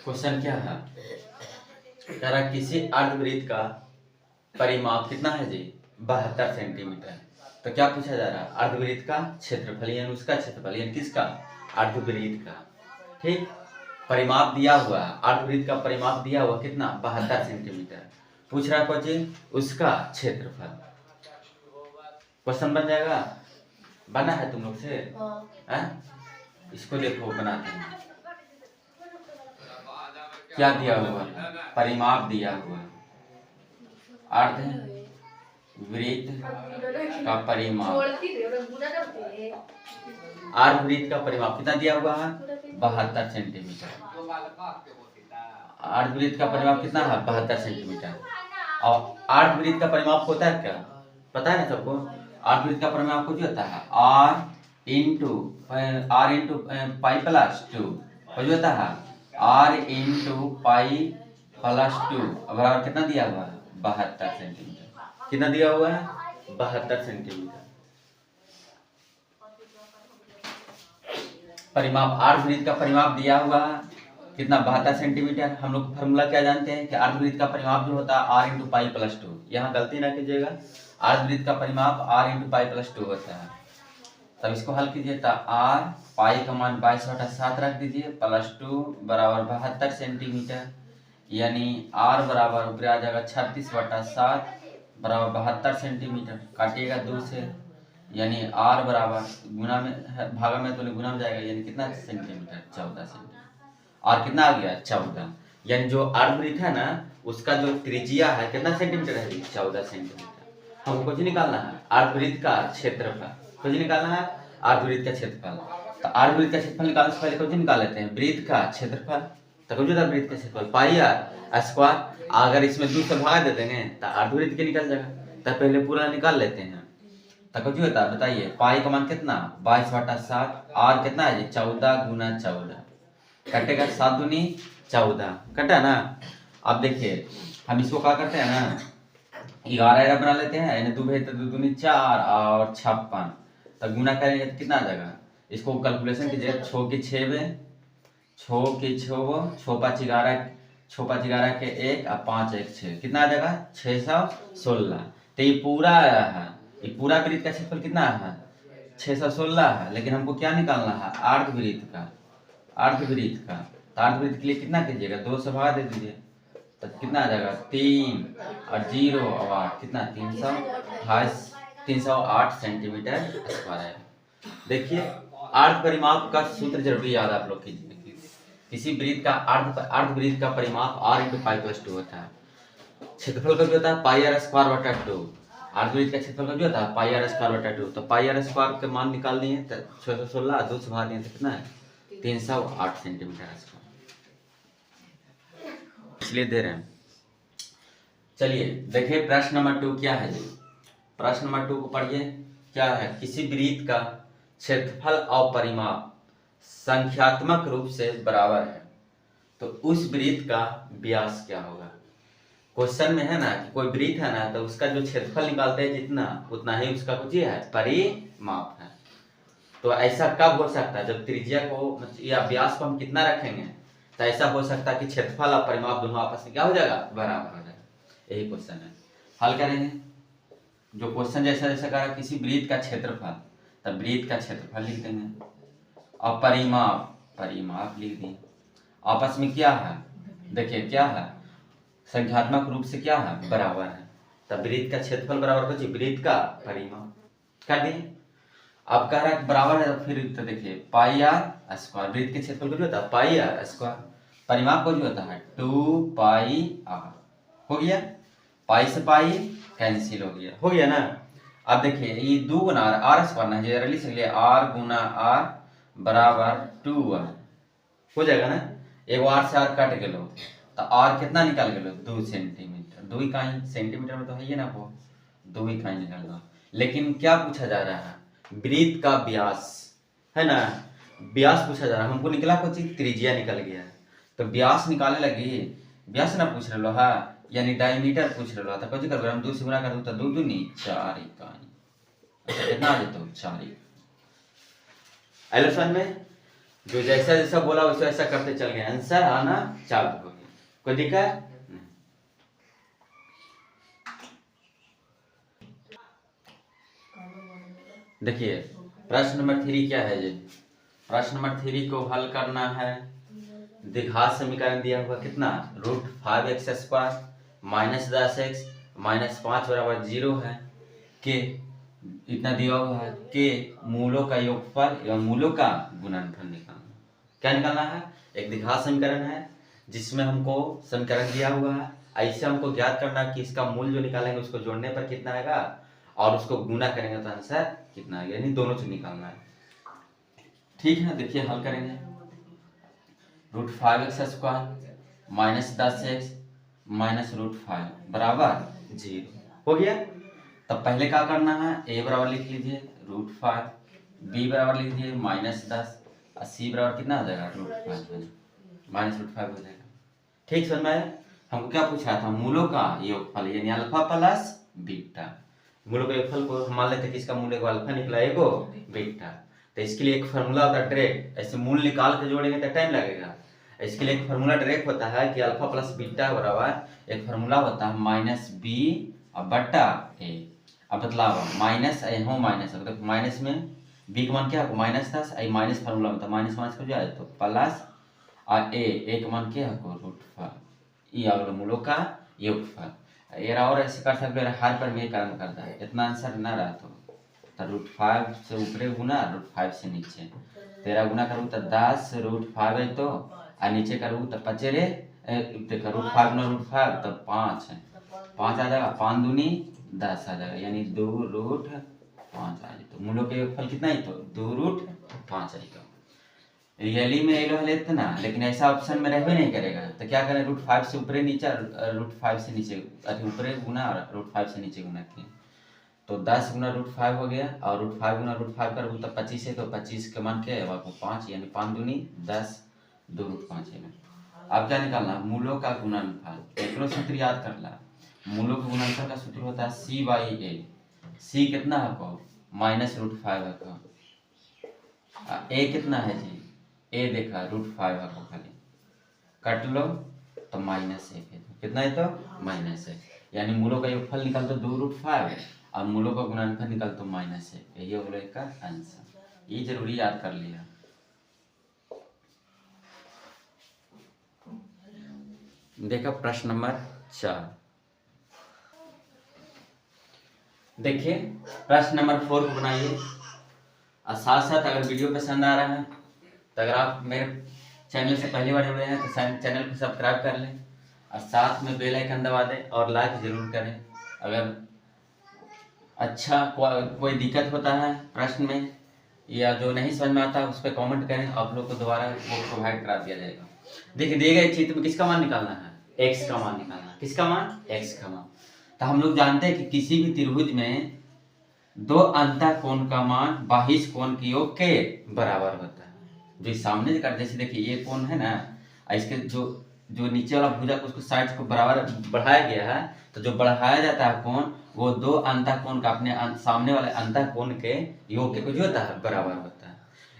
Question क्या है? कह रहा किसी अर्धवृत्त का परिमाप कितना है जी? 72 सेंटीमीटर। तो क्या पूछा जा रहा है? अर्धवृत्त का क्षेत्रफल यानी उसका क्षेत्रफल यानी किसका? अर्धवृत्त का। ठीक, परिमाप दिया हुआ है, अर्धवृत्त का परिमाप दिया हुआ कितना? 72 सेंटीमीटर। पूछ रहा है कोचिंग उसका क्षेत्रफल। क्वेश्चन बन जाएगा? बना है तुम लोग से? हैं? इसको देखो बनाते हैं। क्या दिया हुआ है? परिमाप दिया हुआ है, अर्धवृत्त का परिमाप। अर्धवृत्त का परिमाप कितना दिया हुआ है? 72 सेंटीमीटर। अर्धवृत्त का परिमाप कितना है? 72 सेंटीमीटर। और अर्धवृत्त का परिमाप होता है क्या? पता है ना सबको? अर्धवृत्त का परिमाप कुछ होता है r इंटू पाई प्लस 2 कुछ होता है r इंटू पाई प्लस 2 बराबर कितना दिया हुआ है? 72 सेंटीमीटर। कितना दिया हुआ है? 72 सेंटीमीटर। परिमाप अर्धवृत्त का परिमाप दिया हुआ है कितना? 72 सेंटीमीटर। हम लोग फॉर्मूला क्या जानते हैं कि अर्धवृत्त का परिमाप जो होता है r इंटू पाई प्लस 2। यहाँ गलती ना कीजिएगा, अर्धवृत्त का परिमाप r इंटू पाई प्लस 2 होता है। तब इसको हल कीजिए तो r पाई का मान 22/7 रख दीजिए प्लस 2 बराबर 72 सेंटीमीटर, यानी r बराबर ऊपर आ जाएगा 36/7 बराबर 72 सेंटीमीटर। काटिएगा 2 से, यानी r बराबर गुना में भागा में तो गुना में जाएगा, यानी कितना सेंटीमीटर? 14 सेंटीमीटर। और कितना आ गया? 14। यानी जो अर्धवृत्त है ना उसका जो त्रिज्या है कितना सेंटीमीटर है? 14 सेंटीमीटर। हमको कुछ निकालना है अर्धवृत्त का क्षेत्रफल। कुछ निकालना है अर्धवृत्त का क्षेत्रफल। तो अर्धवृत्त का क्षेत्रफल निकालने से पहले कुछ निकाल लेते हैं वृत्त का क्षेत्रफल। तो कुछ होता है वृत्त का क्षेत्रफल पाई आर स्क्वायर। अगर इसमें 2 से भाग दे देंगे तो अर्धवृत्त के निकल जाएगा। तो पहले पूरा निकाल लेते हैं। तो कुछ होता है बताइए, पाई का मान कितना? 22/7। आर कितना है जी? 14 गुना 14। कटेगा 7 दूनी 14, कटा ना। अब देखिए हम इसको क्या करते हैं ना, 11 बना लेते हैं, यानी 2 भेज 2 दूनी 4 और 56। तब गुना करेंगे तो कितना आ जाएगा? इसको कैलकुलेशन कीजिए। 6 की 6 में 6 की 6 6 5 11 6 5 11 के 1 और 5 1 6 कितना आ जाएगा? 616। तो ये पूरा आया है, ये पूरा वृत्त का क्षेत्रफल कितना है? 616 है। लेकिन हमको क्या निकालना है? अर्धवृत्त का। अर्धवृत्त का तो अर्धवृत्त के लिए कितना कीजिएगा? 2 से भाग दे दीजिए तो कितना आ जाएगा? 3 और 0 और 8 कितना? 308 सेंटीमीटर स्क्वायर है। देखिए अर्ध परिमाप का सूत्र जरूरी याद आप लोग कीजिए। किसी वृत्त का अर्धवृत्त का परिमाप r इंटू पाई प्लस 2 होता है। क्षेत्रफल का जो होता है पाई आर स्क्वायर बटा 2। अर्धवृत्त का क्षेत्रफल का जो होता है पाई आर स्क्वायर बटा 2। तो पाई आर स्क्वायर का मान निकाल दिए तो 616 2 से भाग दिए तो कितना है? 308 सेंटीमीटर स्क्वायर, इसलिए दे रहे हैं। चलिए देखिए प्रश्न नंबर 2 क्या है जी। प्रश्न नंबर 2 को पढ़िए। क्या है? किसी वृत्त का क्षेत्रफल और परिमाप संख्यात्मक रूप से बराबर है तो उस वृत्त का व्यास क्या होगा? क्वेश्चन में है ना कि कोई वृत्त है ना तो उसका जो क्षेत्रफल निकालते हैं जितना उतना ही उसका कुछ है परिमाप है। तो ऐसा कब हो सकता है? जब त्रिज्या को या व्यास को हम कितना रखेंगे तो ऐसा हो सकता है कि क्षेत्रफल और परिमाप दोनों आपस में क्या हो जाएगा? बराबर हो जाएगा। यही क्वेश्चन है, हल करेंगे। जो क्वेश्चन जैसा जैसा कहा किसी वृत्त का क्षेत्रफल, तब वृत्त का क्षेत्रफल लिख देंगे और परिमाप लिख दिए। आपस में क्या है? देखिए क्या है? संख्यात्मक रूप से क्या है? बराबर है। तब वृत्त का क्षेत्रफल बराबर बचे वृत्त का परिमाप कर दिए। अब कह रहा है बराबर है, फिर तो देखिए पाई आर स्क्वायर। वृत्त के क्षेत्रफल को जो होता है पाई आर स्क्वायर, परिमाप को जो होता है 2 पाई आर। हो गया, पाई से पाई कैंसिल हो गया ना। अब देखिए ये 2 गुना आर स्क्वायर ना है, लिख सकते आर गुना आर बराबर 2r हो जाएगा ना। एगो आर से आर कट गलो तो आर कितना निकाल गलो? 2 सेंटीमीटर। 2 इकाई सेंटीमीटर में तो है ये ना, वो 2 इकाई निकाल लो। लेकिन क्या पूछा जा रहा है? वृत्त का व्यास है ना, व्यास पूछा जा रहा है। हमको निकला कुछ त्रिज्या निकल गया तो व्यास निकालने लगी। व्यास ना पूछ रहे है, यानी डायमीटर पूछ रहे था। कुछ कर हम 2 से गुना कर दो तो 2 दूनी 4 इकाई। कितना आ जाता? 4 इकाई। एलसन में जो जैसा जैसा बोला वैसा वैसा करते चल गए, आंसर आना चालू हो गया। कोई दिक्कत? देखिए प्रश्न नंबर 3 क्या है जी। प्रश्न नंबर 3 को हल करना है। द्विघात समीकरण दिया हुआ कितना, √5x² माइनस 10x माइनस 5 बराबर 0 है, के इतना दिया हुआ है, के मूलों का योगफल एवं मूलों का गुणनफल निकालना। क्या निकालना है? एक द्विघात समीकरण है जिसमें हमको समीकरण दिया हुआ है, ऐसे हमको ज्ञात करना कि इसका मूल जो निकालेंगे उसको जोड़ने पर कितना आएगा और उसको गुना करेंगे तो आंसर कितना आएगा, यानी दोनों से निकालना है। ठीक है, देखिए हल करेंगे। √5x² माइनस 10x माइनस √5 बराबर 0 हो गया। तब पहले क्या करना है, a बराबर लिख लीजिए √5, b बराबर लिख लीजिए -10 और c बराबर कितना हो जाएगा √5 माइनस √5 हो जाएगा। ठीक समझ में आया? हमको क्या पूछा था, मूलों का योगफल यानी अल्फा प्लस बीटा। मूलों का योगफल को मान लेते कि इसका मूल एगो अल्फा निकला एगो बीटा, तो इसके लिए एक फार्मूला होता है डायरेक्ट, ऐसे मूल निकाल के जोड़ेंगे तो टाइम लगेगा। इसके लिए एक फार्मूला डायरेक्ट होता है कि अल्फा प्लस बीटा बराबर एक फार्मूला होता है -b और बट्टा a। अब बतलाओ माइनस हो माइनस है तो माइनस में b का मान क्या है -10, आई माइनस फार्मूला में तो माइनस माइनस को जाए तो प्लस और a का मान क्या है √5, ये अगले मूलों का योगफल। ये और ऐसे कर सकते हैं, हर पर में कर्म करता है, इतना आंसर ना रहा तो √5 से ऊपरे गुना √5 से नीचे, 13 गुना करूँ तो 10 √5 है तो और नीचे करूँ तो 5 रे देखो √5 गुना √5 तो 5 है, 5 आ जाएगा, 5 दूनी 10 आ जाएगा, यानी 2√5 आ जाएगा। तो मूलों के योगफल कितना है तो 2√5 आएगा। रियली में ये लोग लेते ना, लेकिन ऐसा ऑप्शन में रहबे नहीं करेगा तो क्या करें, √5 से ऊपरे नीचे √5 से नीचे ऊपरे गुना और √5 से नीचे गुना किए तो 10 गुना √5 हो गया और √5 गुना √5 करूँ तो 25 है, तो 25 का मान क्या है आपको 5, यानी 5 दूनी 10, 2√5 है। अब क्या निकालना, मूलों का गुणनफल। एक सूत्र याद कर ला, मूलों के गुणनफल का सूत्र होता है c/a। c कितना है आपको -√5 है को, a कितना है जी, a देखा √5 है को, खाली कट लो तो -1 है, कितना है तो -1, यानी मूलों का योगफल निकाल तो 2√5 और मूलों का गुणनफल निकाल तो -1, यही हो गया इसका आंसर। ये जरूरी याद कर लिया। देखो प्रश्न नंबर 4, देखिए प्रश्न नंबर 4 को बनाइए और साथ साथ अगर वीडियो पसंद आ रहा है तो अगर आप मेरे चैनल से पहली बार जुड़े हैं तो चैनल को सब्सक्राइब कर लें और साथ में बेल आइकन दबा दें और लाइक जरूर करें। अगर अच्छा कोई दिक्कत होता है प्रश्न में या जो नहीं समझ में आता है उस पर कमेंट करें, आप लोग को दोबारा वो प्रोवाइड करा दिया जाएगा। देखिए दिए गए चित्र में किसका मान निकालना है, x का मान निकालना है। किसका मान, x का मान। तो हम लोग जानते हैं कि किसी भी त्रिभुज में दो अंतःकोण का मान बाह्य कोण के योग के बराबर होता है। जो सामने कर, जैसे देखिए ये कोण है ना, इसके जो नीचे वाला भुजा उसको साइड को बराबर बढ़ाया गया है, तो जो बढ़ाया जाता है कोण वो दो अंतःकोण का अपने सामने वाले अंतःकोण के योग के जो होता है बराबर होता है।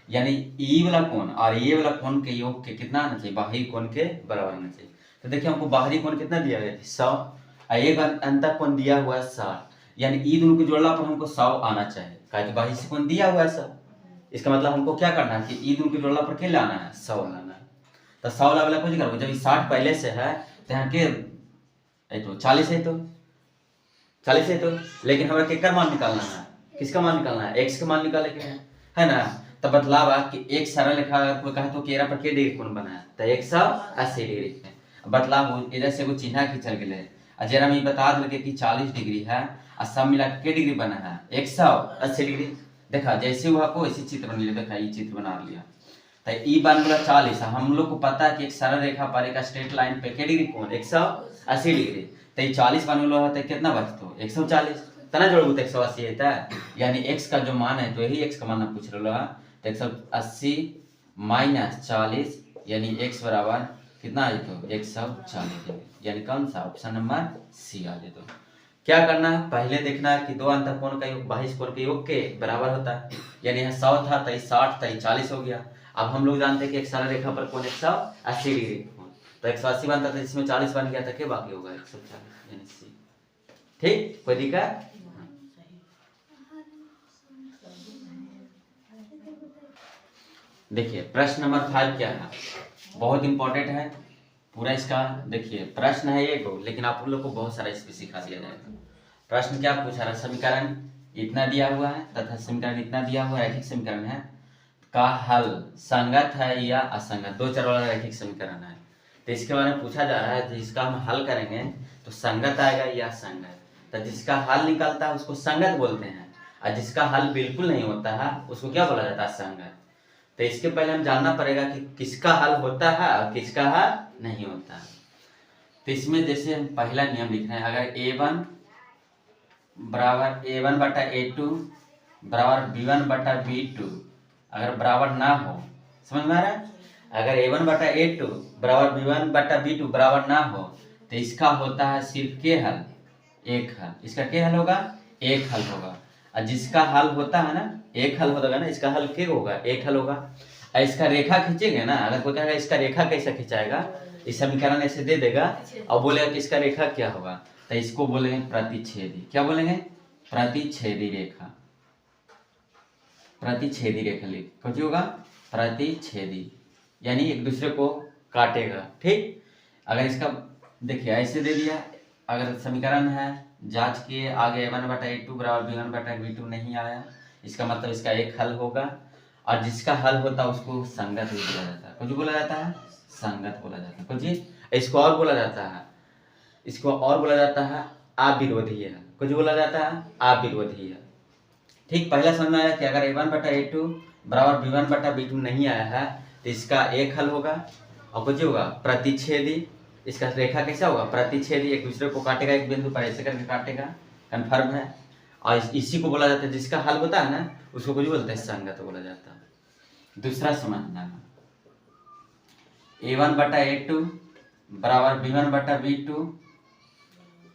यानी ई वाला कोण और ये वाला कोण के योग के कितना आना चाहिए, बाहरी कोण के बराबर आना चाहिए। तो देखिए हमको बाहरी कोण कितना दिया गया 100 और एक अंतःकोण दिया हुआ है 60, यानी ई दोनों को जोड़ना पर हमको 100 आना चाहिए, काहे बाहरी से कोण दिया हुआ है 100। इसका मतलब हमको क्या करना है कि ई दोनों को जोड़ना पर क्या लाना है 100 लाना है। तो 100 वाला कुछ करो, जब 60 पहले से है तो यहाँ के तो 40 है, तो 40 है तो, लेकिन हमें किसका मान निकालना है, किसका मान निकालना है, x का मान निकाले के है ना। तो बतलावा कि एक सरल रेखा कोई कहे तो केरा पर के डिग्री कोण बना है तो 180 डिग्री है। बतलाव इधर से वो चिन्ह खींचल गए और जरा मैं बता देंगे कि 40 डिग्री है और सब मिला के डिग्री बना है 180 डिग्री। देखा जैसे हुआ को ऐसी चित्र बन लिया, देखा ये चित्र बना लिया। तो ई बन गया 40। हम लोग को पता है कि एक सरल रेखा पर एक स्ट्रेट लाइन पे के डिग्री कोण 180 डिग्री, तो ये 40 बन गया तो कितना बचतो 140, तना जोड़ू तो 180 है, यानी x का जो मान है तो यही x का मान हम पूछ रहे हैं। तो 180 - 40 यानी x बराबर कितना है तो 140, यानी कौन सा ऑप्शन नंबर सी आ जाए। तो क्या करना है, पहले देखना है कि दो अंतःकोण का योग बाह्य कोण के योग के बराबर होता है, यानी यहाँ 100 था तो 60 था 40 हो गया। अब हम लोग जानते हैं कि एक सरल रेखा पर कोण 180 डिग्री कोण, तो 180 बनता था जिसमें 40 बन गया था, क्या बाकी होगा 140 यानी सी। ठीक, कोई दिक्कत? देखिए प्रश्न नंबर 5 क्या है, बहुत इंपॉर्टेंट है पूरा इसका। देखिए प्रश्न है एक, लेकिन आप लोग को बहुत सारा इसमें सिखा दिया जाएगा। प्रश्न क्या पूछा रहा, समीकरण इतना दिया हुआ है तथा समीकरण इतना दिया हुआ है, रैखिक समीकरण है, का हल संगत है या असंगत, दो चर वाला रैखिक समीकरण है। तो इसके बारे में पूछा जा रहा है, जिसका हम हल करेंगे तो संगत आएगा या असंगत। तो जिसका हल निकलता है उसको संगत बोलते हैं, और जिसका हल बिल्कुल नहीं होता है उसको क्या बोला जाता है, असंगत। तो इसके पहले हम जानना पड़ेगा कि किसका हल होता है और किसका हल नहीं होता है। तो इसमें जैसे हम पहला नियम लिख रहे हैं, अगर a1 बराबर a1 बटा a2 बराबर b1 बटा b2 अगर बराबर ना हो, समझ में आ रहा है, अगर a1 बटा a2 बराबर b1 बटा b2 बराबर ना हो तो इसका होता है सिर्फ के हल, एक हल। इसका क्या हल होगा, एक हल होगा। और जिसका हल होता है ना, एक हल होगा ना, इसका हल क्या होगा, एक हल होगा। और इसका रेखा खींचेंगे ना, अगर कोई कहेगा इसका रेखा कैसे खिंचाएगा, इस समीकरण ऐसे दे देगा और बोलेगा कि इसका रेखा क्या होगा, तो इसको बोलेंगे प्रतिच्छेदी। क्या बोलेंगे, प्रतिच्छेदी रेखा। प्रतिच्छेदी रेखा लिख कुछ होगा, प्रतिच्छेदी यानी एक दूसरे को काटेगा। ठीक, अगर इसका देखिए ऐसे दे दिया, अगर समीकरण है जांच किए, आगे a1 बटा a2 बराबर b1 बटा b2 नहीं आया, इसका मतलब इसका एक हल होगा। और जिसका हल होता है उसको संगत भी बोला जाता है। कुछ बोला जाता है, संगत बोला जाता है। कुछ इसको और बोला जाता है, इसको और बोला जाता है अविरोधीय। कुछ बोला जाता है अविरोधीय। ठीक, पहला समझ में आया कि अगर a1 बटा a2 बराबर b1 बटा b2 नहीं आया है तो इसका एक हल होगा। और कुछ होगा प्रतिच्छेदी, इसका रेखा कैसा होगा, प्रतिच्छेदी, एक दूसरे को काटेगा, एक बिंदु पर ऐसे करके काटेगा, कन्फर्म है। और इसी को बोला जाता है, जिसका हल होता है ना उसको कुछ बोलते हैं संगत बोला जाता है। दूसरा समझना, a1 बटा a2 बराबर b1 बटा b2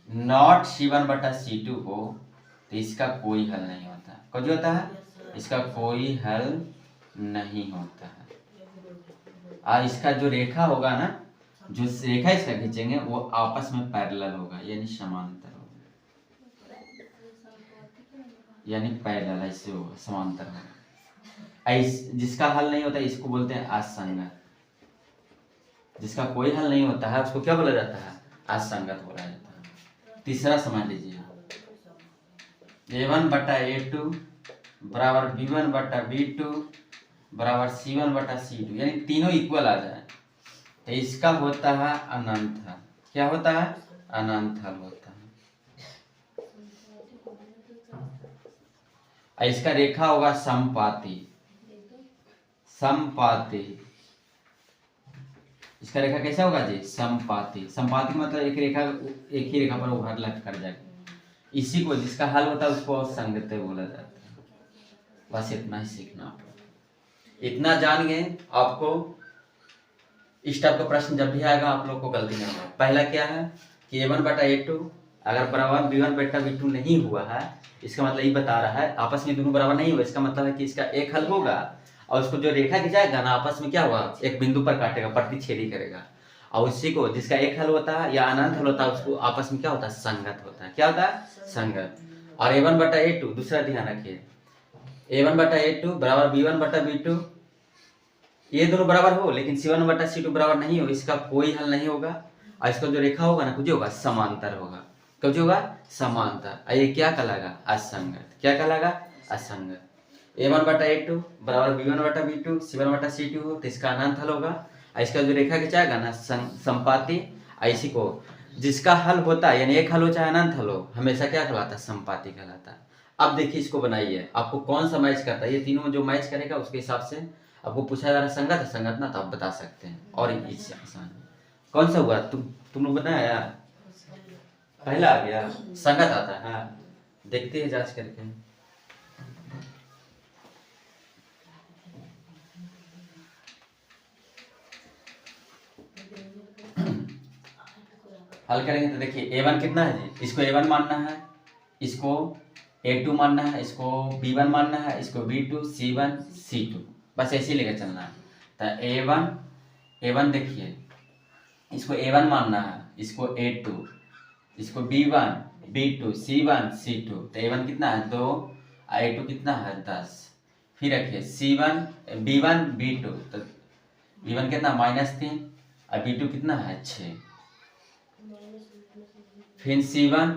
नॉट c1 बटा c2 हो तो इसका कोई हल नहीं होता। कुछ होता है, इसका कोई हल नहीं होता है। और इसका जो रेखा होगा ना, जो रेखा इसका खींचेंगे वो आपस में पैरेलल होगा, यानी समांतर होगा, यानी पैरेलल ऐसे होगा, समांतर होगा। जिसका हल नहीं होता इसको बोलते हैं असंगत। जिसका कोई हल नहीं होता है उसको क्या बोला जाता है, असंगत बोला जाता है। तीसरा समझ लीजिए, a1 बटा a2 बराबर b1 बटा b2 बराबर c1 बटा c2, यानी तीनों इक्वल आ जाए तो इसका होता है अनंत हल। क्या होता है, अनंत हल होता है। इसका रेखा होगा समपाती। समपाती, इसका रेखा कैसा होगा जी, समपाती। समपाती मतलब एक रेखा एक ही रेखा पर ओवरलैप कर जाएगा। इसी को जिसका हल होता है उसको संगत बोला जाता है। बस इतना ही सीखना, इतना जान गए आपको इस टाइप का प्रश्न जब भी आएगा आप लोग को गलती नहीं होगा। पहला क्या है कि a1 बटा a2 अगर बराबर b1 बटा b2 नहीं हुआ है, इसका मतलब ये बता रहा है आपस में दोनों बराबर नहीं हुआ, इसका मतलब है कि इसका एक हल होगा। और उसको जो रेखा खिंचाएगा ना आपस में क्या हुआ, एक बिंदु पर काटेगा, प्रतिच्छेदी करेगा। और उसी को जिसका एक हल होता है या अनंत हल होता है उसको आपस में क्या होता है, संगत होता है। क्या होता है, संगत। और a1 बटा a2 दूसरा ध्यान रखिए, a1 बटा a2 बराबर b1 बटा b2, ये दोनों बराबर हो लेकिन c1 बटा c2 बराबर नहीं हो, इसका कोई हल नहीं होगा। और इसका जो रेखा होगा ना कुछ होगा, समांतर होगा। कुछ होगा, समांतर। ये क्या कहलाएगा, असंगत। क्या कहलाएगा, असंगत। a1 बटा a2 बराबर b1 बटा b2 c1 बटा c2 हो तो इसका अनंत हल होगा। और इसका जो रेखा खिंचाएगा ना संपाती, इसी को जिसका हल होता है यानी एक हल हो चाहे अनंत हल हो, हमेशा क्या कहलाता है, संपाती कहलाता है। अब देखिए इसको बनाइए, आपको कौन सा मैच करता है, ये तीनों में जो मैच करेगा उसके हिसाब से आपको पूछा जा रहा है संगत है संगत ना, तो आप बता सकते हैं। और इससे आसान कौन सा हुआ, तुम लोग बताया, पहला आ गया संगत आता है। हाँ देखते हैं जांच करके। हल करेंगे तो देखिए a1 कितना है जी, इसको a1 मानना है, इसको a2 मानना है, इसको b1 मानना है, इसको b2 c1 c2, बस ऐसे ही लेकर चलना है। तो A1 देखिए, इसको A1 मानना है, इसको A2, इसको B1 B2 C1 C2। तो A1 कितना है 2, A2 कितना है 10। फिर रखिए C1 B1 B2, तो B1 कितना -3 और B2 कितना है 6। फिर C1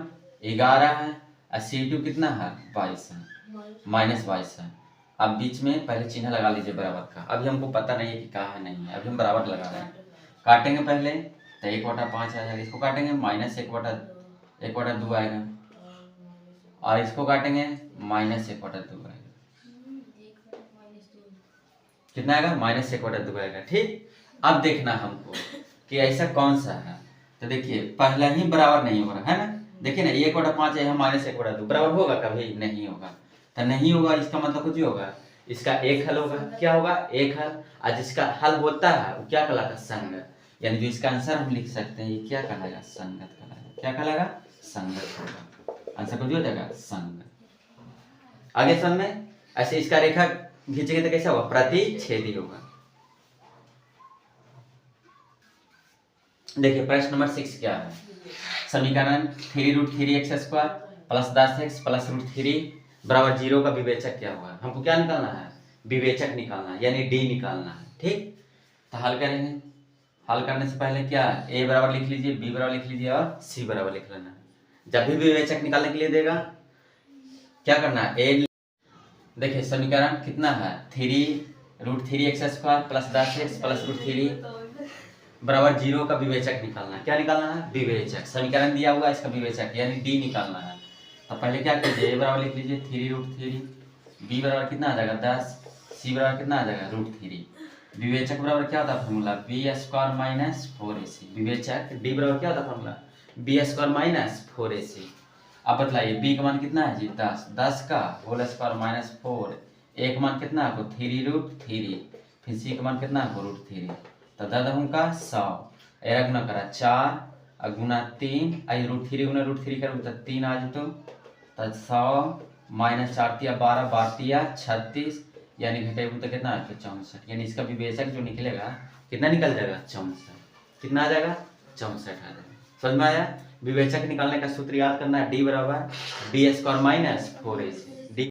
11 है और C2 कितना है 22 है, -22 है। अब बीच में पहले चिन्ह लगा लीजिए बराबर का। अभी हमको पता नहीं है कि कहाँ है नहीं है, अभी हम बराबर लगा रहे हैं। काटेंगे पहले तो 1/5 आ जाएगा, इसको काटेंगे -1/2 आएगा, और इसको काटेंगे -1/2 आएगा। कितना आएगा -1/2 आएगा। ठीक, अब देखना हमको कि ऐसा कौन सा है। तो देखिए पहला ही बराबर नहीं हो रहा है ना, देखिए ना 1/5 है, -1/2 बराबर होगा कभी नहीं होगा। तो नहीं होगा इसका मतलब कुछ होगा, इसका एक हल होगा। क्या होगा? एक हल। और जिसका हल होता है वो क्या कहलाता? संगत। यानी जो इसका आंसर हम लिख सकते हैं ये क्या कहलाएगा? संगत कहलाएगा। क्या कहलाएगा? संगत होगा। आंसर कुछ हो जाएगा संगत। आगे समझ में ऐसे इसका रेखा खींचेंगे तो कैसा होगा? प्रतिच्छेदी होगा। देखिए प्रश्न नंबर 6 क्या है? समीकरण 3√3x² + 10x + √3 बराबर 0 का विवेचक क्या हुआ? हमको क्या निकालना है? विवेचक निकालना है, यानी डी निकालना है। ठीक, तो हल करेंगे। हल करने से पहले क्या a बराबर लिख लीजिए, b बराबर लिख लीजिए और c बराबर लिख लेना है। जब भी विवेचक निकालने के लिए देगा क्या करना है? a देखिए समीकरण कितना है? 3√3x² + 10x + √3 बराबर 0 का विवेचक निकालना है। क्या निकालना है? विवेचक। समीकरण दिया हुआ इसका विवेचक यानी डी निकालना है। तो पहले क्या कीजिए, a बराबर लिख लीजिए 3√3, b बराबर कितना आ जाएगा 10, c बराबर कितना आ जाएगा √3। विवेचक बराबर क्या होता है फॉर्मूला? b² - 4ac। विवेचक d बराबर क्या होता है फॉर्मूला? b² - 4ac। अब बतलाइए b का मान कितना है जी? 10, 10 का होल स्क्वायर -4, a का मान कितना है? 3√3, फिर c का मान कितना है? √3। तो 10 का 100, एरा गुना करा 4 और गुना 3, आई √3 गुना √3 करूँ तो 3 आ जतो। तो 100 -4 × 12, 12 × 36, यानी घटेगा तो कितना है? 64। यानी इसका विवेचक जो निकलेगा कितना निकल जाएगा? 64। कितना आ जाएगा? 64 आ जाएगा। समझ में आया? विवेचक निकालने का सूत्र याद करना है, d बराबर b² - 4ac।